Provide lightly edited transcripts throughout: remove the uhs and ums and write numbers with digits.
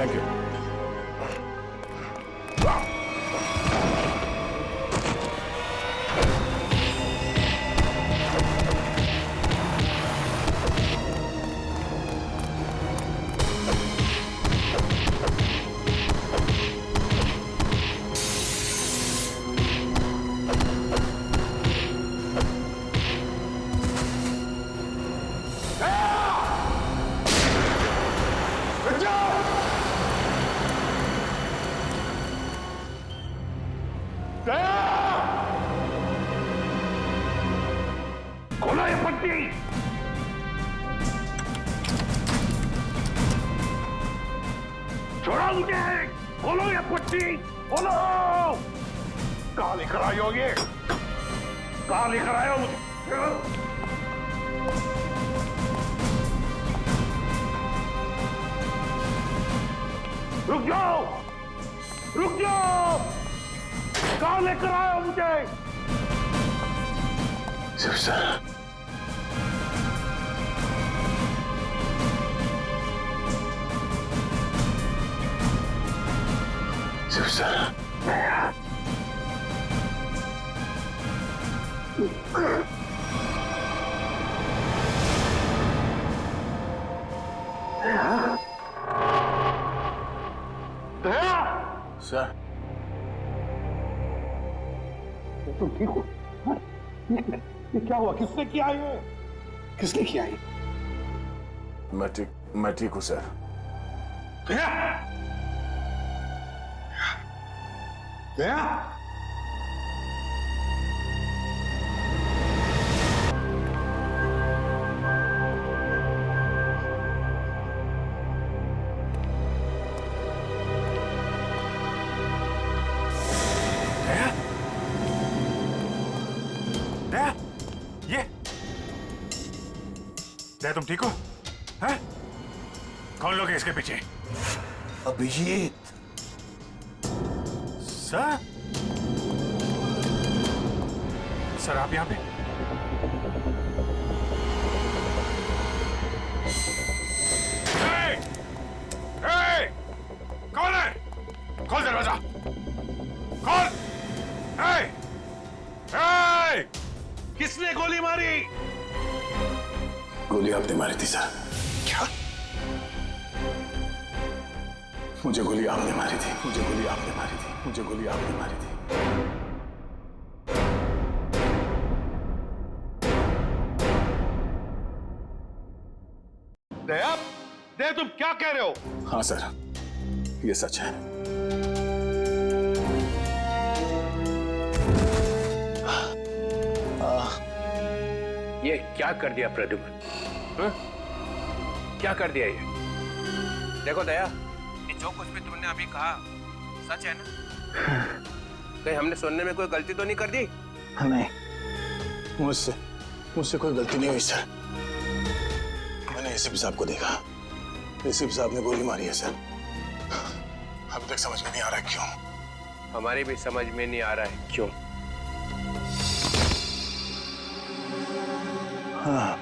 Thank you. खोलो ये पट्टी। छोड़ो मुझे। खोलो ये पट्टी। खोलो। कहाँ लेकर आए हो ये? कहाँ लेकर आए हो मुझे? रुक जाओ। रुक जाओ। कहाँ लेकर आए हो मुझे? सर सर सर तुम ठीक हो? ये क्या हुआ? किसने किया ये? किसने किया ये? मैं ठीक हूं सर। गया? गया? तुम ठीक हो? हैं? कौन लोग हैं इसके पीछे? अभिजीत। सर? सर आप यहाँ पे? कौन है? खोल दरवाजा। खोल। किसने गोली मारी? गोली आपने मारी थी सर। क्या? मुझे गोली आपने मारी थी। मुझे गोली आपने मारी थी। मुझे गोली आपने मारी थी। देव तुम क्या कह रहे हो? हाँ सर, ये सच है। ये क्या कर दिया प्रद्युम्न? क्या कर दिया ये? देखो दया, ये जो कुछ भी तुमने अभी कहा सच है ना? कहीं हमने सुनने में कोई गलती तो नहीं कर दी? नहीं, मुझसे कोई गलती नहीं हुई सर। मैंने एसीपी साहब को देखा। एसीपी साहब ने गोली मारी है सर। अभी तक समझ में नहीं आ रहा है क्यों। हमारी भी समझ में नहीं आ रहा है क्यों। हाँ।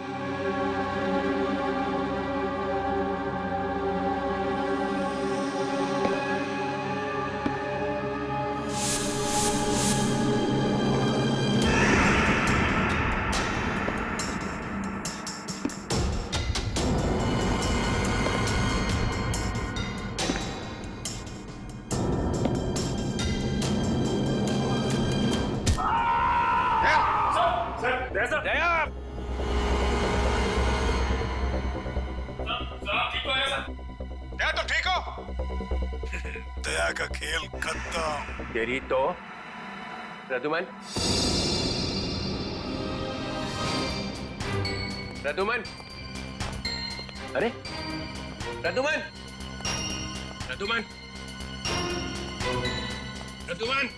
दया का खेल खत्म। तेरी तो प्रद्युम्न, प्रद्युम्न, अरे प्रद्युम्न, प्रद्युम्न, प्रद्युम्न,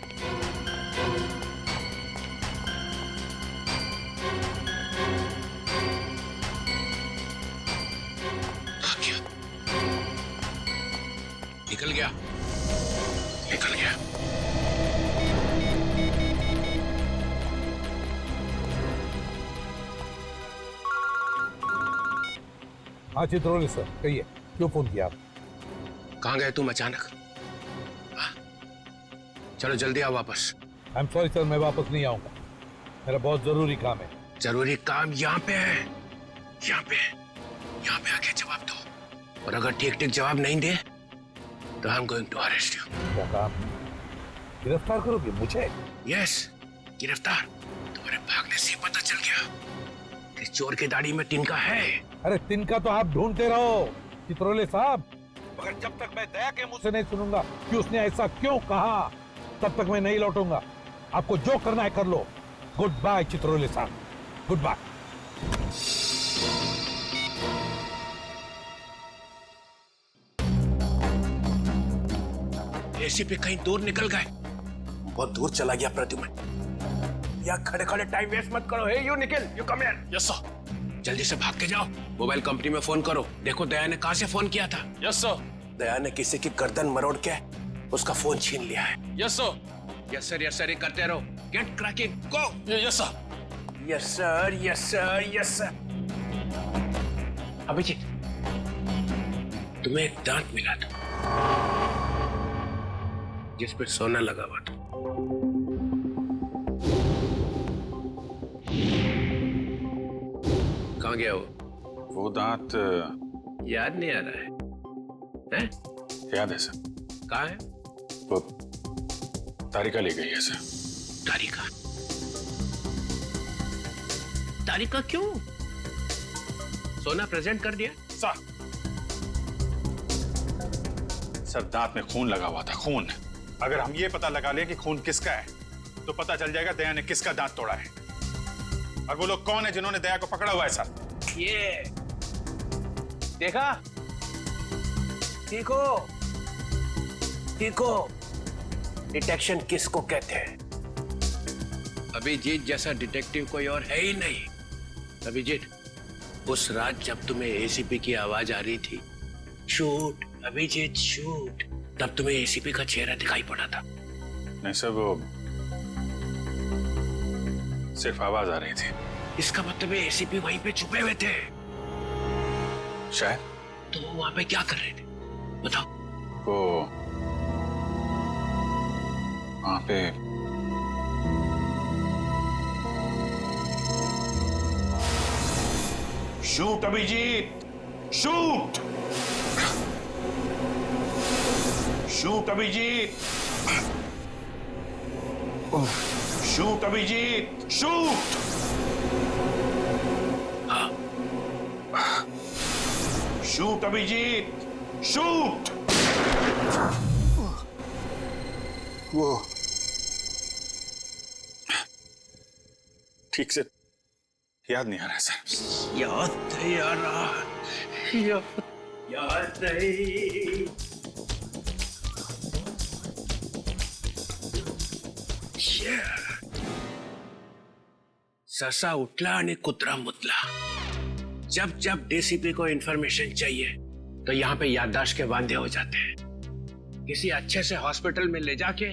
निकल गया, निकल गया। हाँ चित्रोली सर, कहिए, क्यों फोन किया आप? कहाँ गए तुम अचानक? हाँ? चलो जल्दी आओ वापस। आई एम सॉरी सर, मैं वापस नहीं आऊंगा, मेरा बहुत जरूरी काम है। जरूरी काम यहाँ पे है, यहाँ पे आके जवाब दो, और अगर ठीक ठीक जवाब नहीं दे तो I am going to arrest you. क्या काम? गिरफ्तार करोगे मुझे? यस, गिरफ्तार। तुम्हारे भागने से पता चल गया कि चोर की दाढ़ी में तिनका है। अरे तिनका तो आप ढूंढते रहो चित्रोले साहब, मगर जब तक मैं दया के मुंह से नहीं सुनूंगा कि उसने ऐसा क्यों कहा, तब तक मैं नहीं लौटूंगा। आपको जो करना है कर लो। गुड बाय चित्रोले साहब, गुड बाय। एसीपी कहीं दूर निकल गए, बहुत दूर चला गया प्रद्युमन। या खड़े खड़े टाइम वेस्ट मत करो। Hey you Nikhil, you come here. Yes sir. जल्दी से भाग के जाओ, मोबाइल कंपनी में फोन करो, देखो दया ने कहां से फोन किया था। Yes sir. दया ने किसी की गर्दन मरोड़ के उसका फोन छीन लिया है। Yes sir. यस सर, ये करते रहो। Get cracking, go. Yes sir. Yes sir. Abhijeet, तुम्हें एक दांत मिला था जिस पे सोना लगा हुआ था। कहाँ गया वो दांत याद नहीं आ रहा है? याद है सर। कहाँ है? वो तारिका ले गई है सर। तारिका क्यों? सोना प्रेजेंट कर दिया? सर दांत में खून लगा हुआ था, खून। अगर हम ये पता लगा लें कि खून किसका है तो पता चल जाएगा दया ने किसका दांत तोड़ा है, और वो लोग कौन है जिन्होंने दया को पकड़ा हुआ है सर। ये देखा? देखो डिटेक्शन किसको कहते हैं। अभिजीत जैसा डिटेक्टिव कोई और है ही नहीं। अभिजीत, उस रात जब तुम्हें एसीपी की आवाज आ रही थी, शूट अभिजीत शूट, तब तुम्हें एसीपी का चेहरा दिखाई पड़ा था। नहीं सर, वो सिर्फ आवाज आ रही थी। इसका मतलब है एसीपी वहीं पे छुपे हुए थे। शायद। तो वो वहां पे क्या कर रहे थे बताओ? वो वहां पे shoot Abhijeet, shoot. Shoot Abhijeet, shoot Abhijeet, shoot. Shoot Abhijeet, shoot. वो ठीक से याद नहीं आ रहा है सर। याद नहीं आ रहा, याद नहीं। ससा उठला आणि कुत्रा मुतला। जब जब डीसीपी को इंफॉर्मेशन चाहिए तो यहाँ पे याददाश्त के वांदे हो जाते हैं। किसी अच्छे से हॉस्पिटल में ले जाके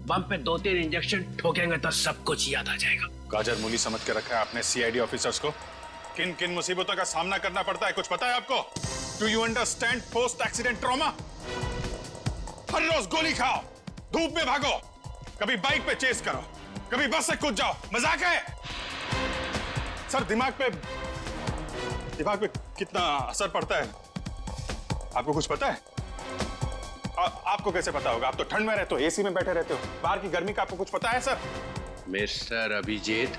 बम पे 2-3 इंजेक्शन ठोकेंगे तो सब कुछ याद आ जाएगा। गाजर मूली समझ के रखा है आपने सीआईडी ऑफिसर्स को। किन किन मुसीबतों का सामना करना पड़ता है कुछ पता है आपको? Do you understand post accident trauma? हर रोज गोली खाओ, धूप में भागो, कभी बाइक पे चेस करो, कभी बस से कूद जाओ। मजाक है सर। दिमाग पे कितना असर पड़ता है आपको कुछ पता है? आपको कैसे पता होगा? आप तो ठंड में रहते हो, एसी में बैठे रहते हो, बाहर की गर्मी का आपको कुछ पता है sir? Mister Abhijeet,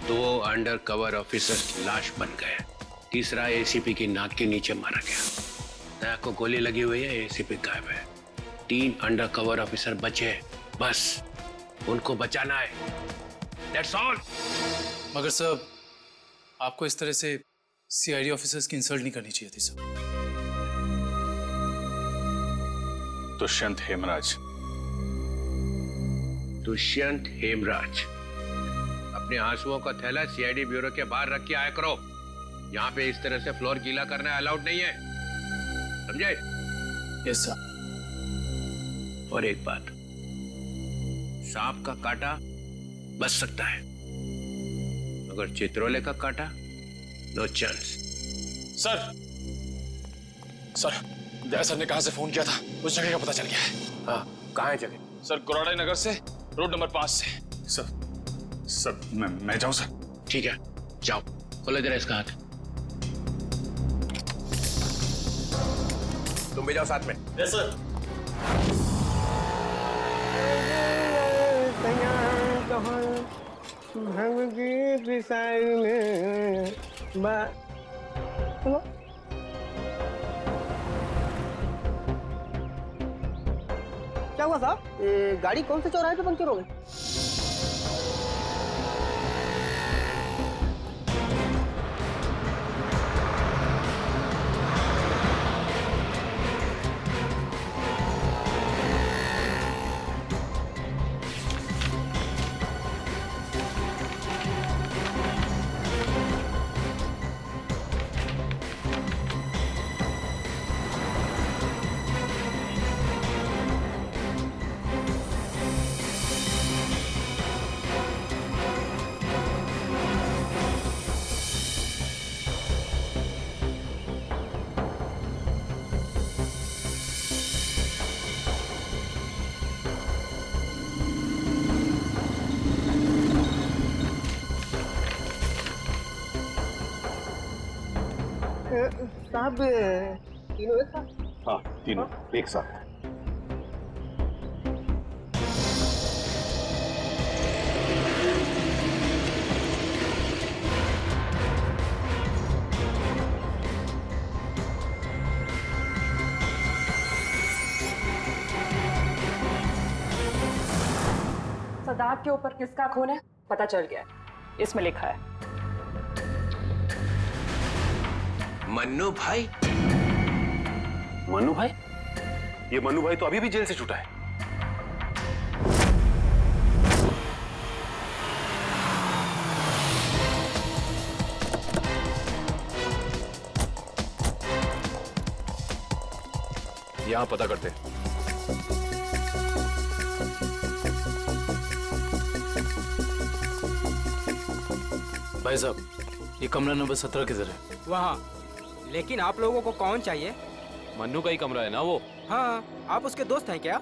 2 undercover officer लाश बन गए, तीसरा एसीपी की नाक के नीचे मारा गया। दया को गोली लगी हुई है, एसीपी गायब है। 3 अंडर कवर ऑफिसर बचे, बस उनको बचाना है। That's all. मगर सर, आपको इस तरह से सीआईडी ऑफिसर्स की इंसल्ट नहीं करनी चाहिए थी सर। दुष्यंत हेमराज। दुष्यंत हेमराज, अपने आंसुओं का थैला सीआईडी ब्यूरो के बाहर रख के आया करो। यहाँ पे इस तरह से फ्लोर गीला करना अलाउड नहीं है, समझे? Yes sir. और एक बात, सांप का काटा बच सकता है, मगर चित्रोले का काटा नो चांस। सर दया सर ने कहां से फोन किया था उस जगह का पता चल गया है। हाँ, कहाँ है जगह? सर कुराड़े नगर से रोड नंबर 5 से। सर मैं जाऊं सर? ठीक है, जाओ, खोलो जरा इसका हाथ। तुम भी जाओ साथ में। Yes sir. क्या हुआ साहब? गाड़ी कौन से चौराहे पे पंक्चर हो गई? साहब तीनों एक साथ? हाँ, तीनों एक साथ। सदाब के ऊपर किसका खून है पता चल गया, इसमें लिखा है मन्नू भाई। मन्नू भाई? ये मन्नू भाई तो अभी भी जेल से छूटा है। यहां पता करते हैं। भाई साहब, ये कमरा नंबर 17 किधर है? वहाँ। लेकिन आप लोगों को कौन चाहिए? मन्नू का ही कमरा है ना वो? हाँ, आप उसके दोस्त हैं क्या?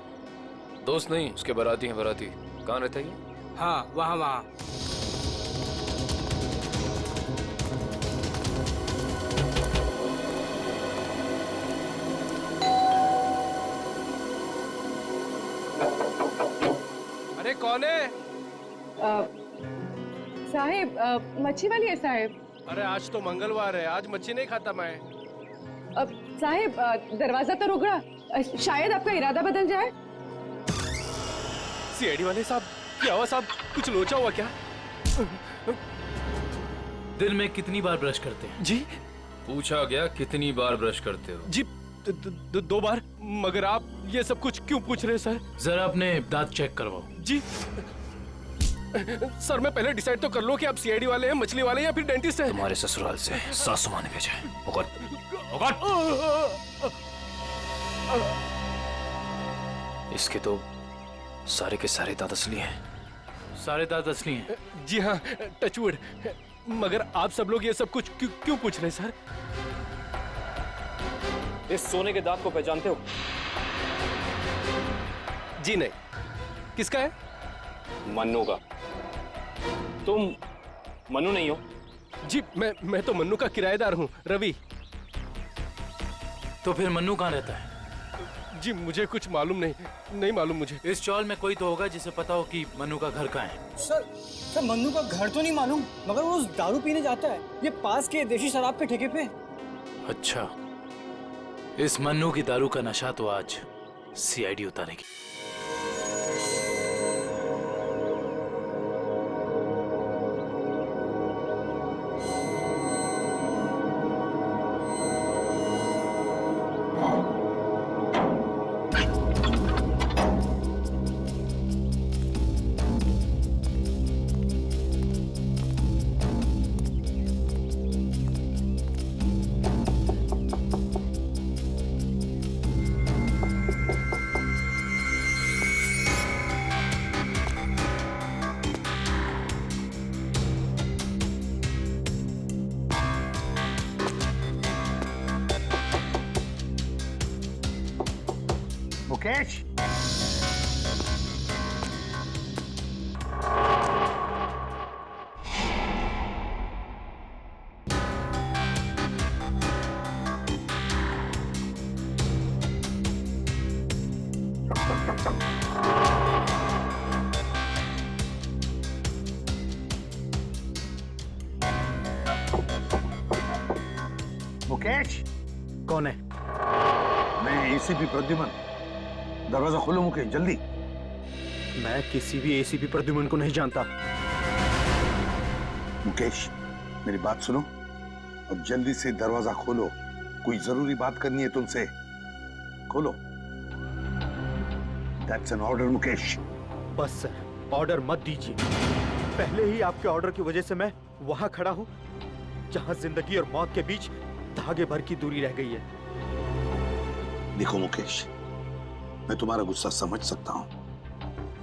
दोस्त नहीं, उसके बाराती हैं। बाराती कहाँ रहता है ये? हाँ, वहाँ वहाँ। अरे कौन है? साहिब, मच्छी वाली है साहिब। अरे आज तो मंगलवार है, आज मच्छी नहीं खाता मैं। साहिब, दरवाजा तो रुक रहा, शायद आपका इरादा बदल जाए। सीआईडी वाले साहब, क्या हुआ साहब? कुछ लोचा हुआ क्या? दिन में कितनी बार ब्रश करते हैं? जी पूछा गया कितनी बार ब्रश करते हो? जी 2 बार। मगर आप ये सब कुछ क्यों पूछ रहे हैं सर? जरा अपने दांत चेक करवाओ। जी सर, मैं पहले डिसाइड तो कर लो कि आप सीआईडी वाले हैं, मछली वाले हैं या फिर डेंटिस्ट हैं। तुम्हारे ससुराल से सासू माँ ने भेजा है। इसके तो सारे के सारे दांत असली हैं। सारे दांत असली हैं? जी हाँ, टचवुड। मगर आप सब लोग ये सब कुछ क्यों पूछ रहे हैं सर? इस सोने के दांत को पहचानते हो? जी नहीं। किसका है? मन्नू का। तुम मन्नू नहीं हो? जी मैं तो मन्नू का किराएदार हूँ, रवि। तो फिर मन्नू कहाँ रहता है? जी मुझे कुछ मालूम नहीं मालूम मुझे। इस चौल में कोई तो होगा जिसे पता हो कि मन्नू का घर कहाँ है। सर मन्नू का घर तो नहीं मालूम, मगर वो दारू पीने जाता है, ये पास के देशी शराब के ठेके पे। अच्छा, इस मन्नू की दारू का नशा तो आज सीआईडी उतारेगी। मुकेश, मुकेश, कौन है? मैं एसीपी प्रद्युमन। दरवाजा खोलो मुकेश, जल्दी। मैं किसी भी एसीपी प्रद्युमन को नहीं जानता। मुकेश, मेरी बात सुनो और जल्दी से दरवाजा खोलो। कोई जरूरी बात करनी है तुमसे। खोलो। That's an order, Mukesh. बस सर, ऑर्डर मत दीजिए। पहले ही आपके ऑर्डर की वजह से मैं वहां खड़ा हूं जहां जिंदगी और मौत के बीच धागे भर की दूरी रह गई है। देखो मुकेश, मैं तुम्हारा गुस्सा समझ सकता हूं।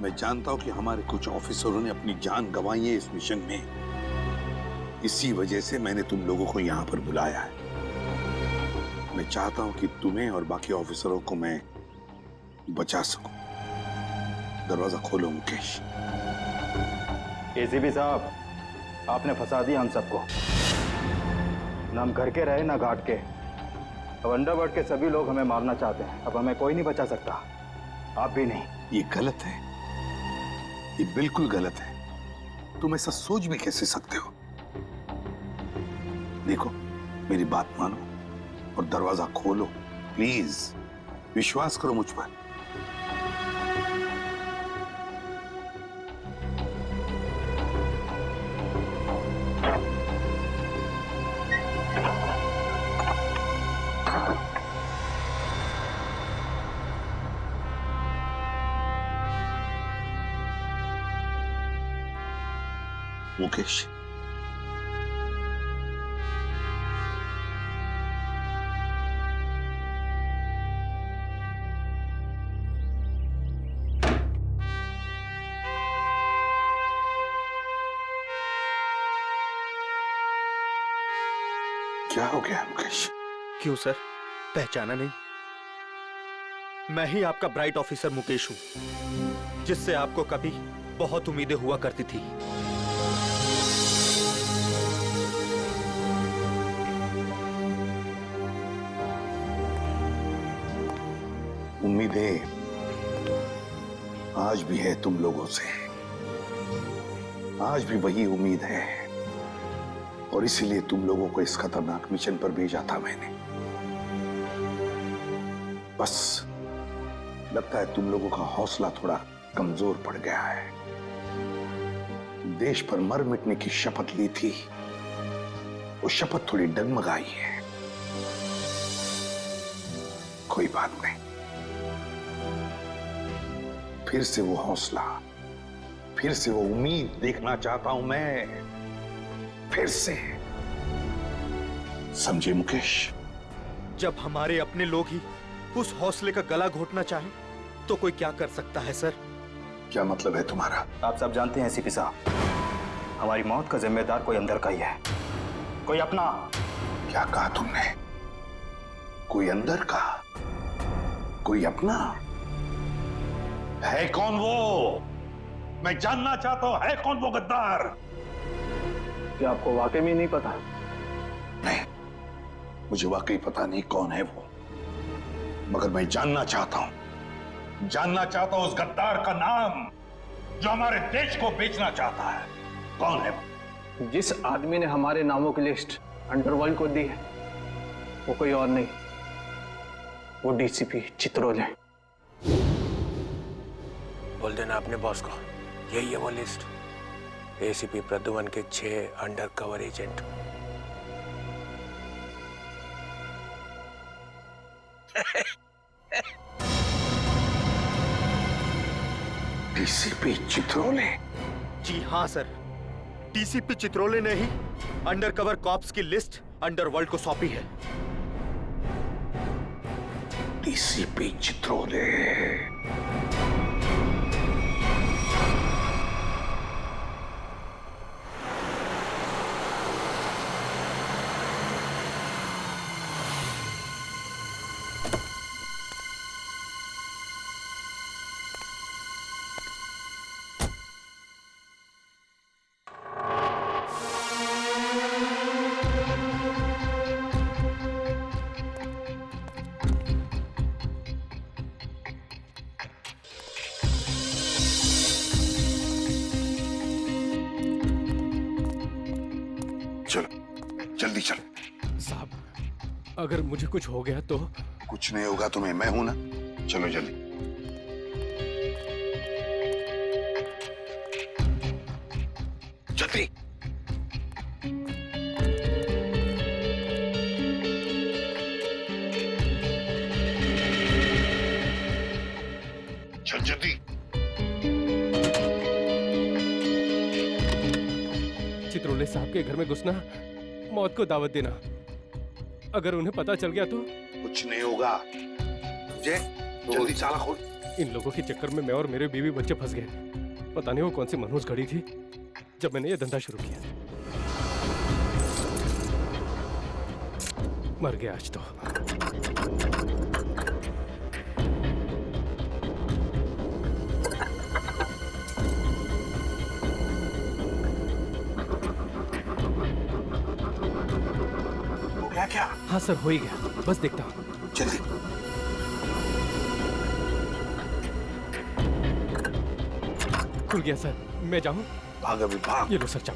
मैं जानता हूं कि हमारे कुछ ऑफिसरों ने अपनी जान गंवाई है इस मिशन में। इसी वजह से मैंने तुम लोगों को यहां पर बुलाया है। मैं चाहता हूं कि तुम्हें और बाकी ऑफिसरों को मैं बचा सकूं। दरवाजा खोलो मुकेश। एसीपी साहब, आपने फंसा दिया हम सबको। ना हम घर के रहे ना घाट के। अब अंडरवर्ल्ड के सभी लोग हमें मारना चाहते हैं। अब हमें कोई नहीं बचा सकता, आप भी नहीं। ये गलत है, ये बिल्कुल गलत है। तुम ऐसा सोच भी कैसे सकते हो? देखो, मेरी बात मानो और दरवाजा खोलो प्लीज। विश्वास करो मुझ पर। मुकेश, क्या हो गया मुकेश? क्यों सर, पहचाना नहीं? मैं ही आपका ब्राइट ऑफिसर मुकेश हूं, जिससे आपको कभी बहुत उम्मीदें हुआ करती थी। उम्मीदें आज भी है तुम लोगों से। आज भी वही उम्मीद है और इसीलिए तुम लोगों को इस खतरनाक मिशन पर भेजा था मैंने। बस लगता है तुम लोगों का हौसला थोड़ा कमजोर पड़ गया है। देश पर मर मिटने की शपथ ली थी, वो शपथ थोड़ी डगमगाई है। कोई बात नहीं, फिर से वो हौसला, फिर से वो उम्मीद देखना चाहता हूं मैं। फिर से, समझे मुकेश? जब हमारे अपने लोग ही उस हौसले का गला घोटना चाहे तो कोई क्या कर सकता है सर? क्या मतलब है तुम्हारा? आप सब जानते हैं एसीपी साहब, हमारी मौत का जिम्मेदार कोई अंदर का ही है, कोई अपना। क्या कहा तुमने? कोई अंदर का, कोई अपना? है कौन वो? मैं जानना चाहता हूं, है कौन वो गद्दार? क्या आपको वाकई में नहीं पता? नहीं, मुझे वाकई पता नहीं कौन है वो, मगर मैं जानना चाहता हूं उस गद्दार का नाम जो हमारे देश को बेचना चाहता है। कौन है वो? जिस आदमी ने हमारे नामों की लिस्ट अंडरवर्ल्ड को दी है, वो कोई और नहीं, वो डीसीपी चित्रोल है। बोल देना अपने बॉस को, यही है वो लिस्ट। एसीपी प्रद्युमन के 6 undercover agent. DCP Chitrole? जी हाँ सर, डीसीपी चित्रोले ने ही अंडरकवर कॉप्स की लिस्ट अंडरवर्ल्ड को सौंपी है। डीसीपी चित्रोले? चलो जल्दी चलो। साहब अगर मुझे कुछ हो गया तो? कुछ नहीं होगा तुम्हें, मैं हूं ना। चलो जल्दी। जल्दी। चल जल्दी। चित्रोले साहब के घर में घुसना, मौत को दावत देना। अगर उन्हें पता चल गया तो? कुछ नहीं होगा, समझे? जल्दी ताला खोल। इन लोगों के चक्कर में मैं और मेरे बीवी बच्चे फंस गए। पता नहीं वो कौन सी मनहूस घड़ी थी जब मैंने ये धंधा शुरू किया। मर गया आज तो। हो गया क्या? हाँ सर, हो ही गया, बस देखता हूँ। जल्दी। खुल गया सर, मैं जाऊँ? भाग अभी भाग। ये लो सर, जाओ।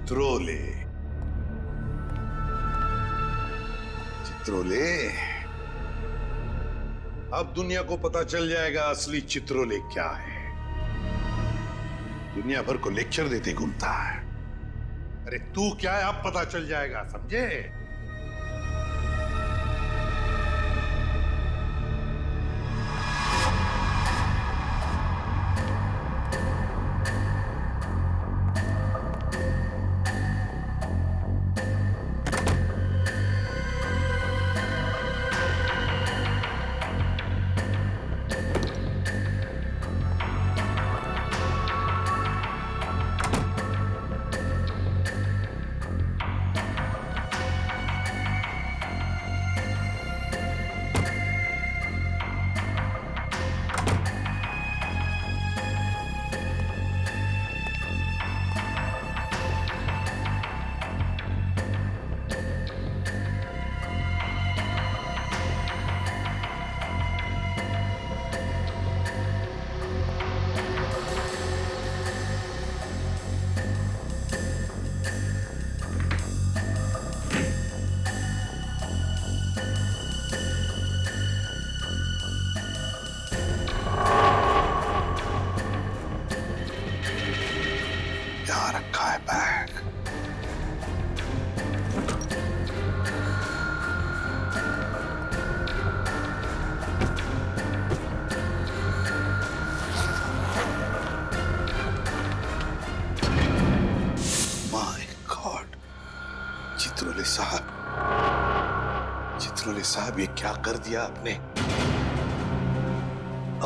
चित्रोले, चित्रोले, अब दुनिया को पता चल जाएगा असली चित्रोले क्या है। दुनिया भर को लेक्चर देते घूमता है। अरे तू क्या है अब पता चल जाएगा, समझे? चित्रोले साहब, ये क्या कर दिया आपने?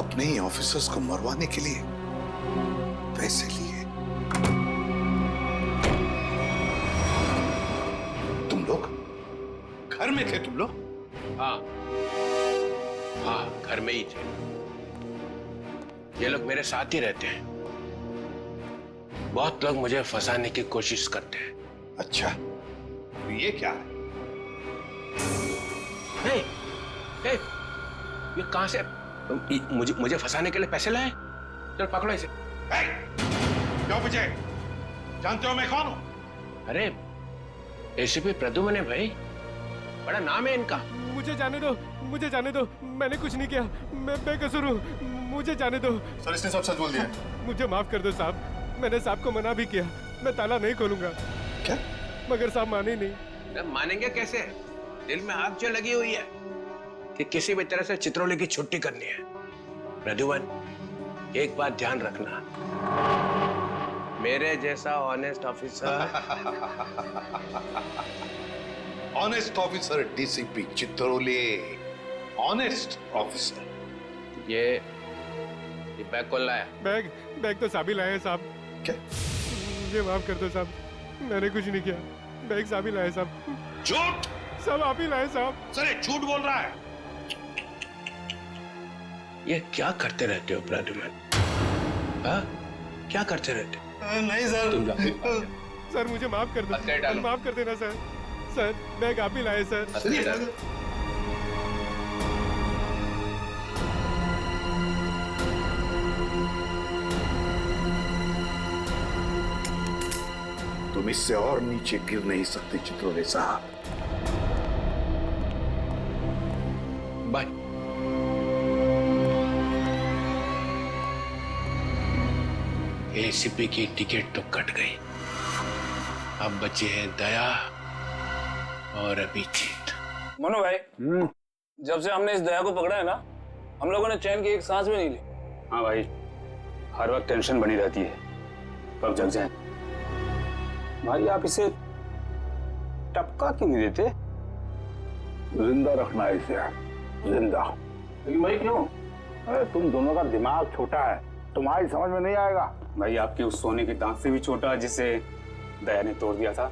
अपने ही ऑफिसर्स को मरवाने के लिए पैसे लिए। तुम लोग घर में थे? तुम लोग? हाँ हाँ, घर में ही थे। ये लोग मेरे साथ ही रहते हैं। बहुत लोग मुझे फंसाने की कोशिश करते हैं। अच्छा, तो ये क्या है? हे, हे, ये कहां से? मुझे फंसाने के लिए पैसे लाए? चल पकड़ो इसे। क्यों मुझे? जानते हो मैं कौन हूं? अरे एसीपी प्रद्युमन है भाई, बड़ा नाम है इनका। मुझे जाने दो, मुझे जाने दो, मैंने कुछ नहीं किया, मैं बेकसूर हूँ, मुझे जाने दो। सर इसने सब सच बोल दिया। मुझे माफ कर दो साहब, मैंने साहब को मना भी किया, मैं ताला नहीं खोलूंगा। क्या? मगर साहब माने नहीं। मानेंगे कैसे? दिल में आग जो लगी हुई है कि किसी भी तरह से चित्रोले की छुट्टी करनी है। प्रद्युमन, एक बात ध्यान रखना, मेरे जैसा honest officer honest officer DCP Chitrole, honest officer. ये बैग कौन लाया? बैग तो साबिल लाए साहब। क्या? मुझे माफ कर दो साहब, मैंने कुछ नहीं किया। बैग साबिल लाए साहब। झूठ! सब आप ही लाए साहब। सर ये झूठ बोल रहा है। ये क्या करते रहते हो प्रद्युमन? हाँ? क्या करते रहते? नहीं सर। तुम जाओ। सर मुझे माफ कर हथियार दो, डालो। माफ कर देना सर। सर बैग आप ही लाए सर। हथियार डालो। तुम इससे और नीचे गिर नहीं सकते चित्रोले साहब। बाय। एसीपी की टिकट तो कट गई, अब बचे हैं दया और अभिजीत। मनु भाई, जब से हमने इस दया को पकड़ा है ना, हम लोगों ने चैन की एक सांस भी नहीं ली। हाँ भाई, हर वक्त टेंशन बनी रहती है, कब जग जाए। भाई आप इसे टपका क्यों नहीं देते? जिंदा रखना है इसे, जिंदा। लेकिन भाई क्यों? अरे तुम दोनों का दिमाग छोटा है, तुम्हारी समझ में नहीं आएगा। भाई आपके उस सोने के दांत से भी छोटा जिसे दया ने तोड़ दिया था।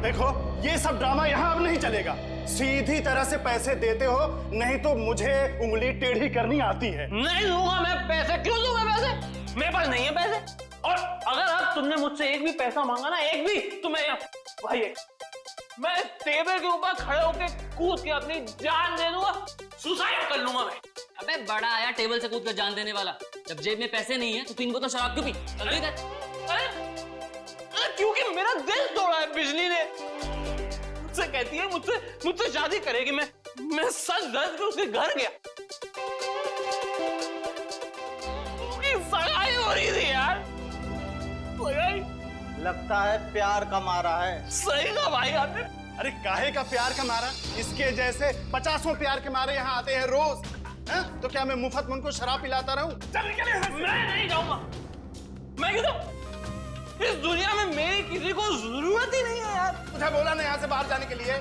देखो, ये सब ड्रामा यहाँ अब नहीं चलेगा। सीधी तरह से पैसे देते हो, नहीं तो मुझे उंगली टेढ़ी करनी आती है। नहीं दूंगा मैं पैसे। क्यों दूंगा पैसे? मेरे पास नहीं है पैसे। और अगर आप तुमने मुझसे एक भी पैसा मांगा ना, एक भी, तो भाई मैं टेबल के ऊपर खड़े होकर कूद के अपनी जान दे दूंगा, सुसाइड कर लूंगा मैं। अबे बड़ा आया टेबल से कूद कर जान देने वाला। जब जेब में पैसे नहीं है तो 3 बोतल शराब क्यों पी? जल्दी कर। क्योंकि मेरा दिल तोड़ा है बिजली ने। मुझसे कहती है मुझसे शादी करेगी। मैं सच धज के उसके घर गया। सगाई हो रही थी यार। लगता है प्यार का मारा है। सही कहा भाई आपने। अरे काहे का प्यार का मारा? इसके जैसे 50 प्यार के मारे यहाँ आते हैं रोज। तो क्या मैं मुफ्त में उनको शराब पिलाता रहूं? मैं नहीं जाऊंगा। मैं क्यों जाऊं? इस दुनिया में मेरी किसी को जरूरत ही नहीं है यार। तुझे बोला ना यहाँ से बाहर जाने के लिए?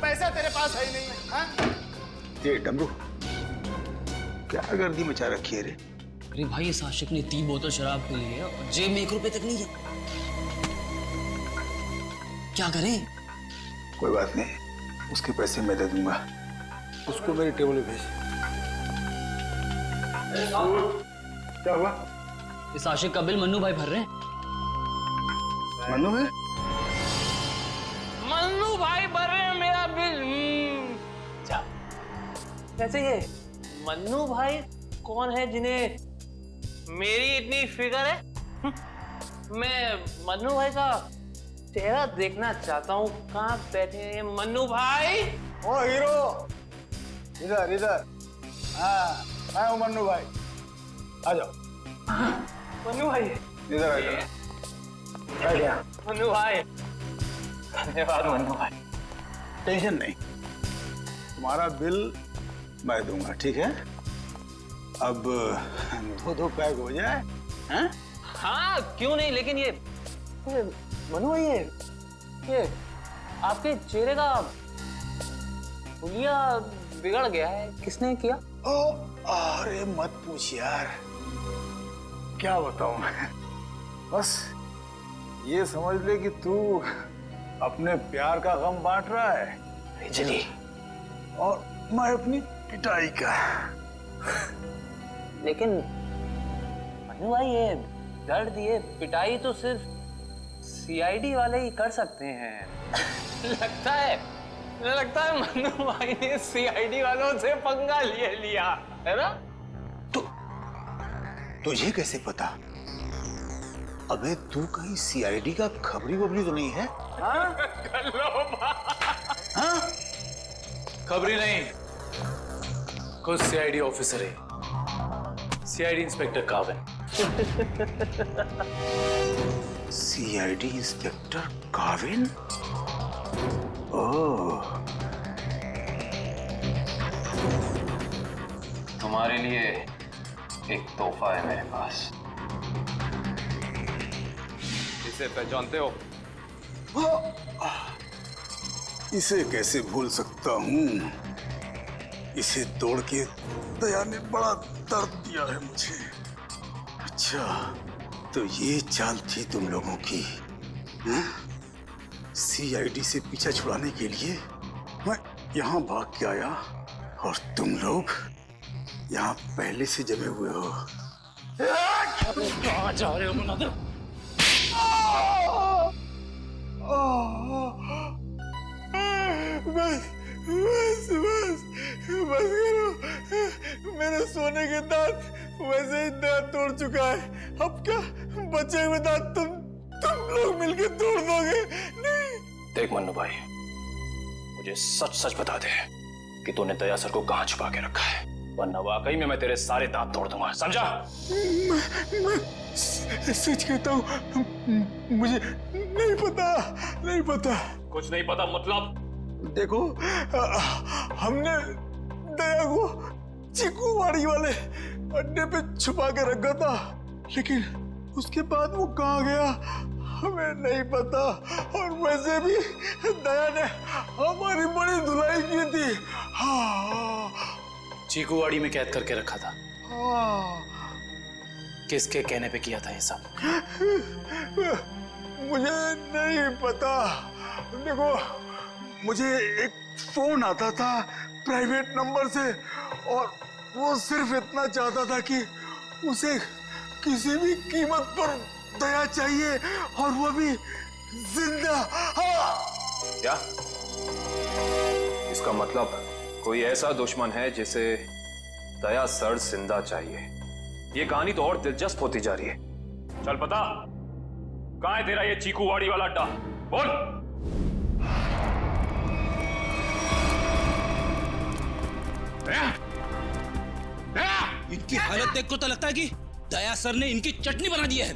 पैसा तेरे पास है ही नहीं है। ये डमरू क्या गर्दी मचा रखी है रे? अरे भाई इस आशिक ने 3 बोतल शराब पी ली है और जेब में 1 रुपए तक नहीं है। क्या करें? कोई बात नहीं, उसके पैसे मैं दे दूंगा। उसको मेरे टेबल में भेज। क्या हुआ? इस आशिक का बिल मन्नू भाई भर रहे हैं। मन्नू है? मन्नू भाई भर रहे हैं मेरा बिल। वैसे ये मन्नू भाई कौन है जिन्हें मेरी इतनी फिक्र है? मैं मन्नू भाई का चेहरा देखना चाहता हूँ। कहाँ बैठे हैं मन्नू भाई? ओ हीरो, इधर इधर। हाँ, मैं हूँ मन्नू भाई। आ जाओ। मन्नू भाई इधर आ जाओ। मन्नू भाई, धन्यवाद मन्नू भाई। टेंशन नहीं, तुम्हारा बिल मैं दूंगा, ठीक है? अब 2 पैक हो जाए। हैं? हाँ क्यों नहीं, लेकिन ये मनु भाई ये आपके चेहरे का हुलिया बिगड़ गया है। किसने किया? अरे मत पूछ यार, क्या बताऊं मैं। बस ये समझ ले कि तू अपने प्यार का गम बांट रहा है बिजली, और मैं अपनी पिटाई का। लेकिन मनु भाई ये दर्द, ये पिटाई तो सिर्फ सीआईडी वाले ही कर सकते हैं। लगता है मन्नू भाई ने सीआईडी वालों से पंगा लिया है ना? तुझे कैसे पता? अबे तू कहीं सीआईडी का खबरी वबरी तो नहीं है? हाँ? खबरी नहीं, कुछ सीआईडी ऑफिसर है। CID inspector Kavin. CID inspector Kavin? Oh, तुम्हारे लिए एक तोहफा है मेरे पास। इसे पहचानते हो? इसे कैसे भूल सकता हूँ? इसे तोड़ के दया ने बड़ा दर्द दिया है मुझे। अच्छा, तो ये चाल थी तुम लोगों की? सीआईडी से पीछा छुड़ाने के लिए मैं यहाँ भाग के आया और तुम लोग यहाँ पहले से जमे हुए हो। कहाँ जा रहे हो मुनादिर? बस करो। मेरे सोने के दांत वैसे ही दांत तोड़ चुका है। अब क्या बचे हुए दांत तुम लोग मिलकर तोड़ दोगे? नहीं। देख मन्नू भाई, मुझे सच सच बता दे कि तूने दया सर को कहाँ छुपा के रखा है, वरना वाकई में मैं तेरे सारे दांत तोड़ दूंगा, समझा? मैं सच कहता हूँ, मुझे नहीं पता। कुछ नहीं पता मतलब? देखो, हमने दया को चीकूवाड़ी वाले अड्डे पे छुपा के रखा था, लेकिन उसके बाद वो कहाँ गया हमें नहीं पता। और वैसे भी दया ने हमारी बड़ी धुलाई की थी। हाँ, चीकूवाड़ी में कैद करके रखा था। हाँ। किसके कहने पे किया था ये सब? मुझे नहीं पता। देखो, मुझे एक फोन आता था प्राइवेट नंबर से, और वो सिर्फ इतना चाहता था कि उसे किसी भी कीमत पर दया चाहिए, और वो भी जिंदा। क्या इसका मतलब कोई ऐसा दुश्मन है जिसे दया सर जिंदा चाहिए? ये कहानी तो और दिलचस्प होती जा रही है। चल पता कहां है तेरा ये चीकूवाड़ी वाला अड्डा? बोल। इनकी हालत देख को तो लगता है कि दया सर ने इनकी चटनी बना दी है।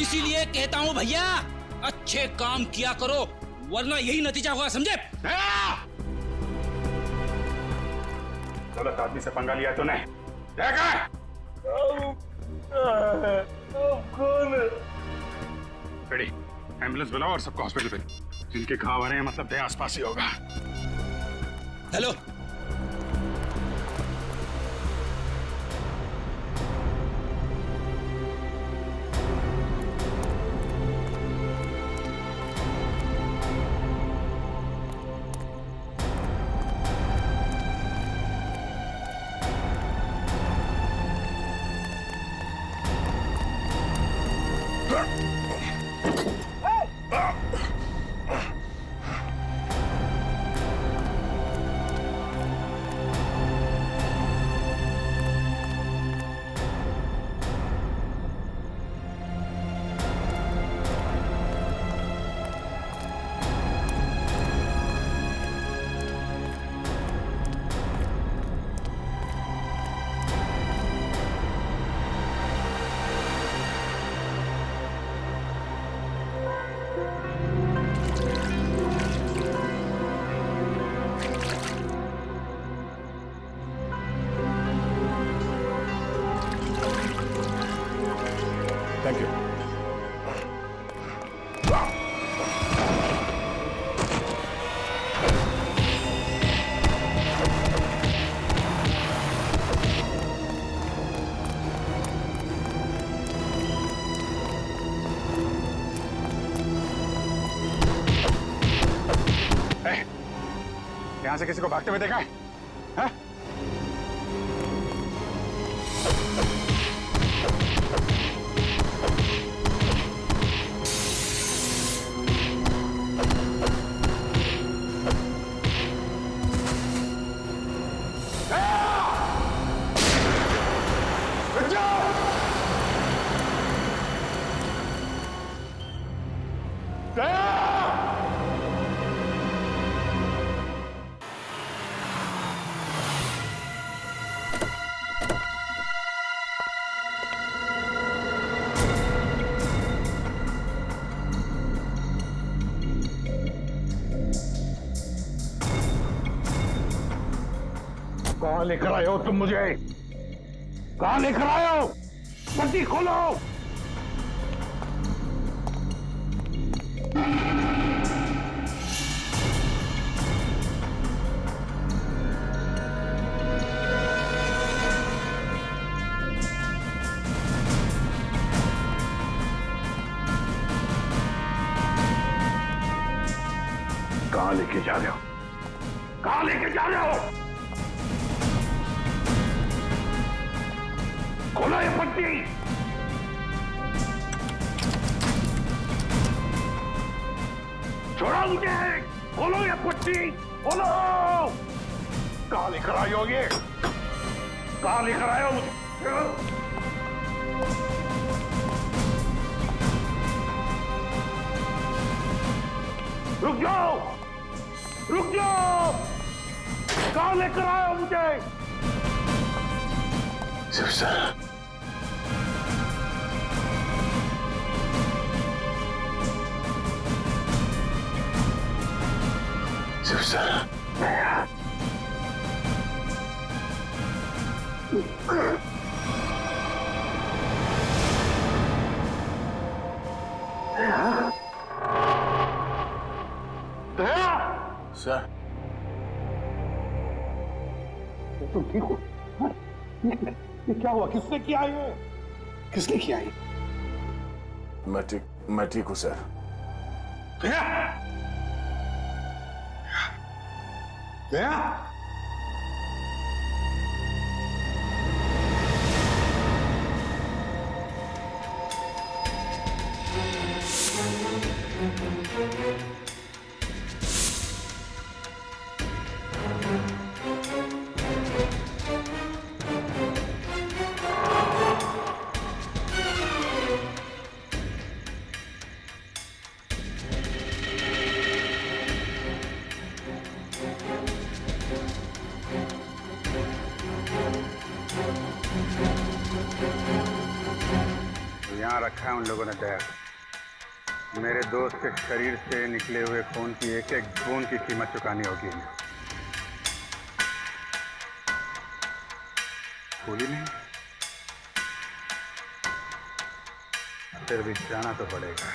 इसीलिए कहता हूं भैया, अच्छे काम किया करो, वरना यही नतीजा होगा, समझे? गलत आदमी से पंगा लिया तूने। कौन है? रेडी, एम्बुलेंस बुलाओ और सबको हॉस्पिटल पे। जिनके घाव आ रहे हैं मतलब दया आसपास ही होगा। Hello, thank you. यहां से किसी को भागते हुए देखा है? हाँ? कहां लेकर आए हो तुम मुझे? कहां लेकर आए हो? पट्टी खोलो। कहां लेके जा रहे हो? कहां लेके जा रहे हो? खोलो ये पट्टी। छोड़ो मुझे। खोलो ये पट्टी। खोलो। कहां लेकर आए हो ये? कहां लेकर आए हो मुझे? रुक जाओ। रुक जाओ। कहां लेकर आए हो मुझे? Shiv sir. Shiv sir. Sir, तुम ठीक हो? ये क्या हुआ? किसने किया ये? किसने किया ये? मैं ठीक हूं सर। दया, यहाँ रखा है उन लोगों ने दया। मेरे दोस्त के शरीर से निकले हुए खून की एक एक बूंद की कीमत चुकानी होगी इन्हें। भूली नहीं, फिर भी जाना तो पड़ेगा।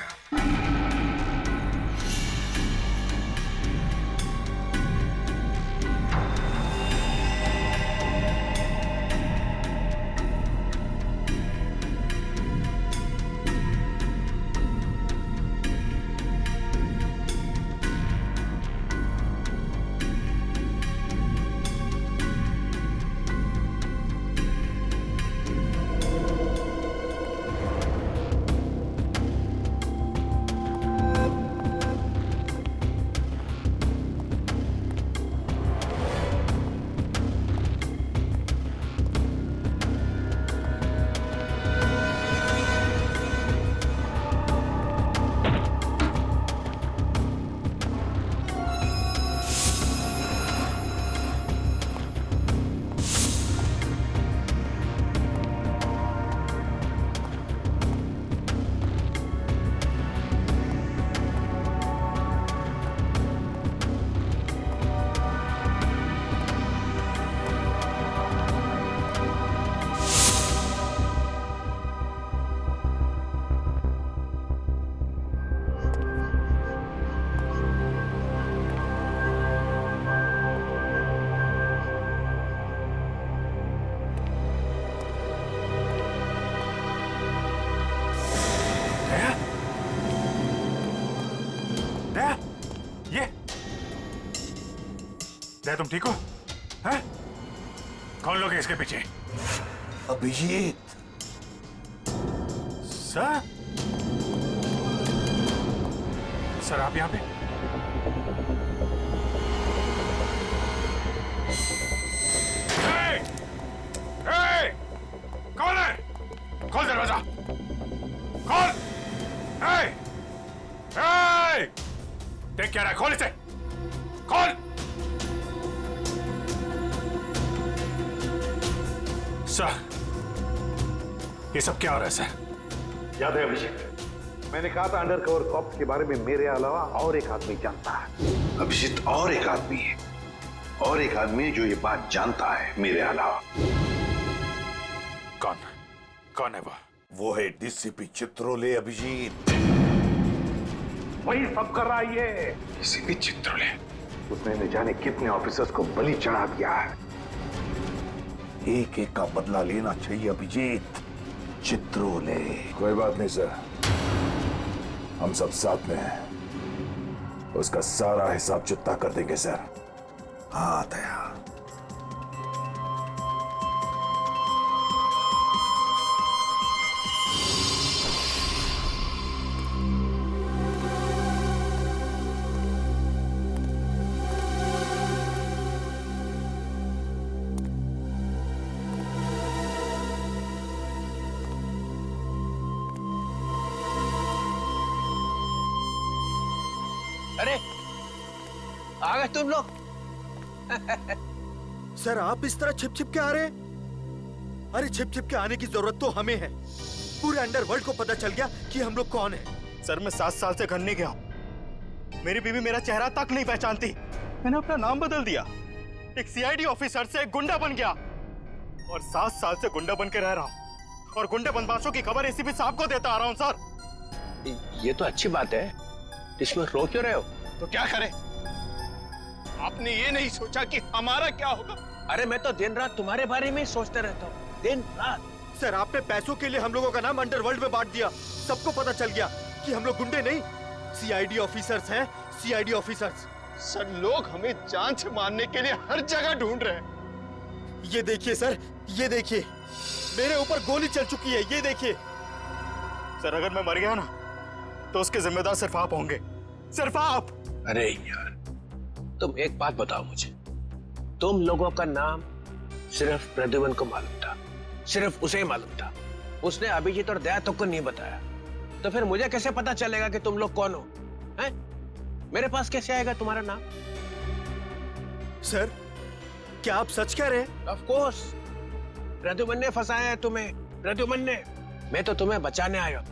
दया, तुम ठीक हो? हैं? कौन लोग हैं इसके पीछे? अभिजीत। सर? सर आप यहाँ पे? कौन है? खोल दरवाजा। खोल। देख क्या रहा है? खोल इसे। खोल। सर, ये सब क्या हो रहा है सर? याद है अभिजीत, मैंने कहा था अंडरकवर कॉप्स के बारे में मेरे अलावा और एक आदमी जानता है। अभिजीत और एक आदमी है, और एक आदमी जो ये बात जानता है मेरे अलावा। कौन? कौन है वो? वो है डीसीपी चित्रोले। अभिजीत वही सब कर रहा है ये। डीसीपी चित्रोले? उसने न जाने कितने ऑफिसर्स को बलि चढ़ा दिया है। एक एक का बदला लेना चाहिए अभिजीत। चित्रोले। कोई बात नहीं सर, हम सब साथ में हैं। उसका सारा हिसाब चुकता कर देंगे सर। हाँ दया। अरे आ गए तुम लोग। सर आप इस तरह छिप छिप के आ रहे हैं? अरे छिप छिप के आने की जरूरत तो हमें है। पूरे अंडरवर्ल्ड को पता चल गया कि हम लोग कौन हैं। सर मैं 7 साल से घर नहीं गया हूं। मेरी बीवी मेरा चेहरा तक नहीं पहचानती। मैंने अपना नाम बदल दिया, एक सीआईडी ऑफिसर से एक गुंडा बन गया, और 7 साल से गुंडा बन के रह रहा हूं, और गुंडे बदमाशों की खबर एसीपी साहब को देता आ रहा हूं। सर ये तो अच्छी बात है, इसमें रो क्यों रहे हो? तो क्या करें? आपने ये नहीं सोचा कि हमारा क्या होगा? अरे मैं तो दिन रात तुम्हारे बारे में ही सोचते रहता हूँ, दिन रात। सर आपने पैसों के लिए हम लोगों का नाम अंडरवर्ल्ड में बांट दिया। सबको पता चल गया कि हम लोग गुंडे नहीं, सीआईडी ऑफिसर्स हैं। CID officers. सर, लोग हमें जान से मारने के लिए हर जगह ढूंढ रहे हैं। ये देखिए सर, ये देखिए, मेरे ऊपर गोली चल चुकी है, ये देखिए। सर, अगर मैं मर गया ना तो उसके जिम्मेदार सिर्फ आप होंगे, सिर्फ आप। अरे यार, तुम एक बात बताओ मुझे, तुम लोगों का नाम सिर्फ प्रद्युमन को मालूम था, सिर्फ उसे ही मालूम था। उसने अभिजीत और दया तक को नहीं बताया, तो फिर मुझे कैसे पता चलेगा कि तुम लोग कौन हो? हैं? मेरे पास कैसे आएगा तुम्हारा नाम? सर, क्या आप सच कह रहे हैं? ऑफ कोर्स, प्रद्युमन ने फंसाया है तुम्हें, प्रद्युमन ने। मैं तो तुम्हें बचाने आया,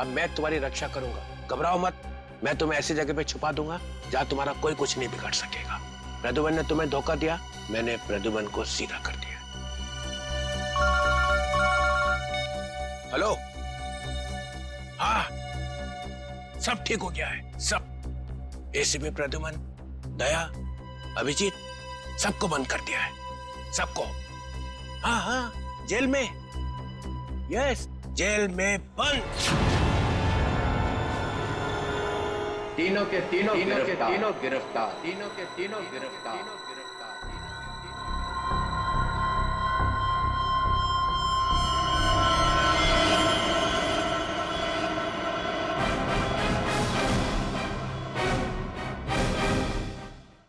अब मैं तुम्हारी रक्षा करूंगा, घबराओ मत। मैं तुम्हें ऐसी जगह पे छुपा दूंगा जहां तुम्हारा कोई कुछ नहीं बिगाड़ सकेगा। प्रद्युमन ने तुम्हें धोखा दिया, मैंने प्रद्युमन को सीधा कर दिया। हेलो, हाँ, सब ठीक हो गया है, सब। एसीपी प्रद्युमन, दया, अभिजीत, सबको बंद कर दिया है, सबको। हाँ हाँ, जेल में, यस, जेल में बंद। तीनों के तीनों गिरफ्तार। गिरफ्तार।